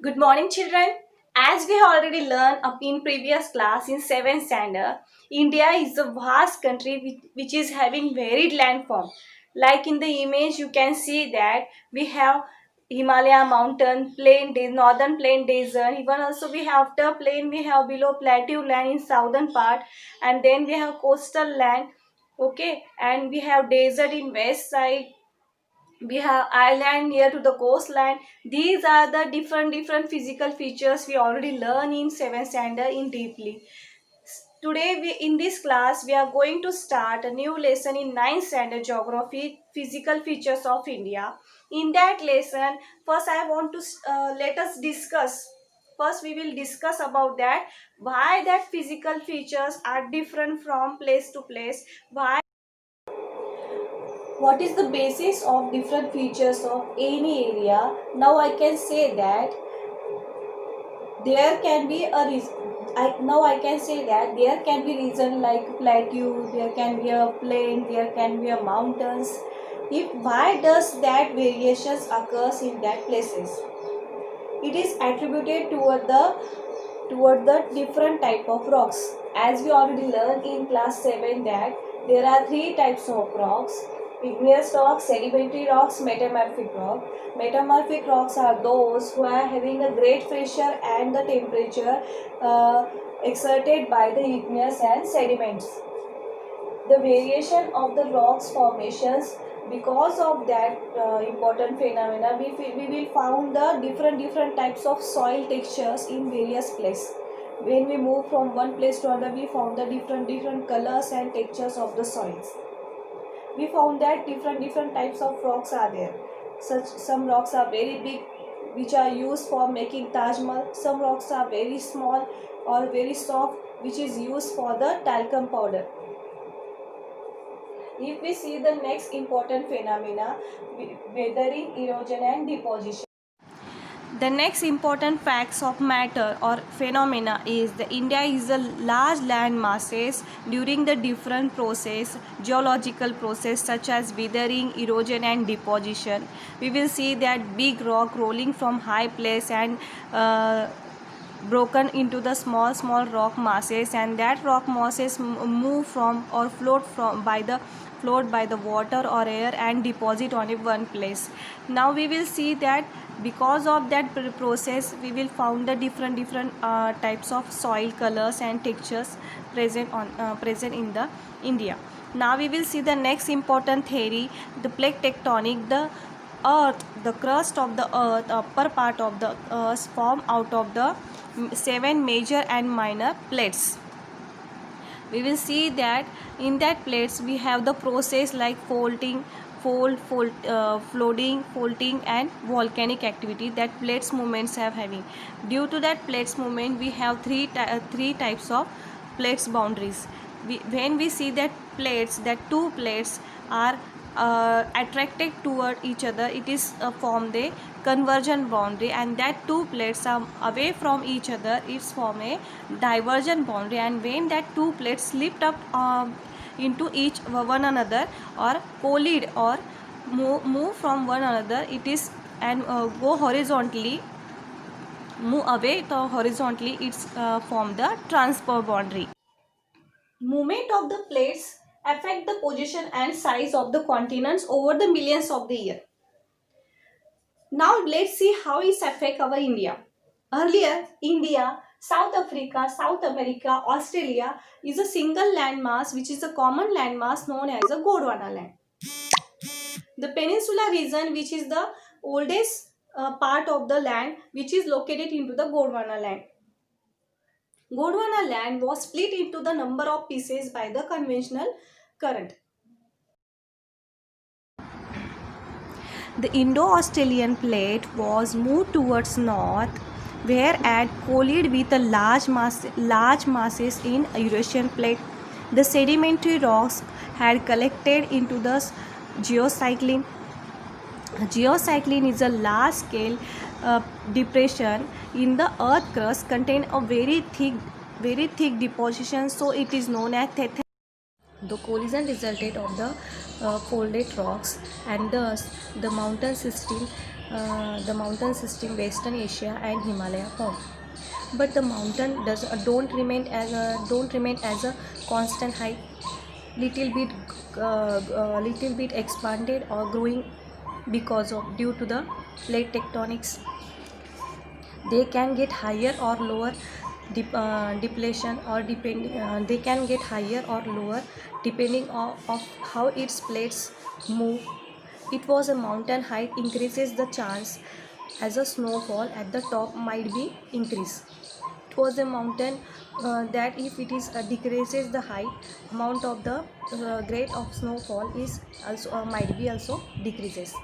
Good morning, children. As we have already learned up in previous class in 7th standard, India is a vast country which is having varied landform. Like in the image, you can see that we have Himalaya mountain, northern plain desert. Even also we have the plain, we have below plateau land in southern part, and then we have coastal land. Okay, and we have desert in west side, we have island near to the coastline. These are the different physical features we already learn in 7th standard in deeply. Today in this class we are going to start a new lesson in 9th standard geography, physical features of India. In that lesson, first I want to let us discuss. First we will discuss about that, why that physical features are different from place to place. Why, what is the basis of different features of any area? Now I can say that there can be a reason. I can say that there can be reason like plateau, there can be a plain, there can be a mountains. If why does that variations occurs in that places? It is attributed toward the different type of rocks. As we already learned in class 7 that there are three types of rocks: igneous rocks, sedimentary rocks, metamorphic rock. Metamorphic rocks are those who are having a great pressure and the temperature exerted by the igneous and sediments. The variation of the rocks formations, because of that important phenomena, we will found the different types of soil textures in various places. When we move from one place to another, we found the different colors and textures of the soils. We found that different types of rocks are there. Some rocks are very big, which are used for making Taj Mahal. Some rocks are very small or very soft, which is used for the talcum powder. If we see the next important phenomena, weathering, erosion and deposition. The next important facts of matter or phenomena is the India is a large land masses during the different geological process such as weathering, erosion and deposition. We will see that big rock rolling from high place and broken into the small rock masses, and that rock masses move from or float by the water or air and deposit on a one place. Now we will see that because of that process we will found the different types of soil colors and textures present in the India. Now we will see the next important theory, the plate tectonic. The crust of the earth, upper part of the earth, form out of the 7 major and minor plates. We will see that in that plates we have the process like floating, folding and volcanic activity that plates movements have having. Due to that plates movement, we have three types of plates boundaries. When we see that two plates are attracted toward each other, it is formed a convergent boundary, and that two plates are away from each other, it's form a divergent boundary. And when that two plates lift up into each one another or collide or move from one another, it is and go horizontally, move away horizontally, it's form the transfer boundary. Movement of the plates affect the position and size of the continents over the millions of the year. Now let's see how it affect our India. Earlier, India, South Africa, South America, Australia is a single landmass which is a common landmass known as a Gondwana land. The peninsula region, which is the oldest part of the land, which is located into the Gondwana land. Gondwana land was split into the number of pieces by the conventional current. The Indo-Australian plate was moved towards north, where it collided with the large masses in Eurasian plate. The sedimentary rocks had collected into the geocycline. Geocycline is a large-scale depression in the earth crust contain a very thick deposition, so it is known as tethys. The collision resulted of the folded rocks, and thus the mountain system the mountain system Western Asia and Himalaya form. But the mountain don't remain as a constant height. Little bit expanded or growing because of due to the plate tectonics. They can get higher or lower depletion or they can get higher or lower depending of how its plates move. It was a mountain height increases the chance as a snowfall at the top might be increased. It was a mountain that if it is decreases the height, amount of the grade of snowfall is also might be also decreases.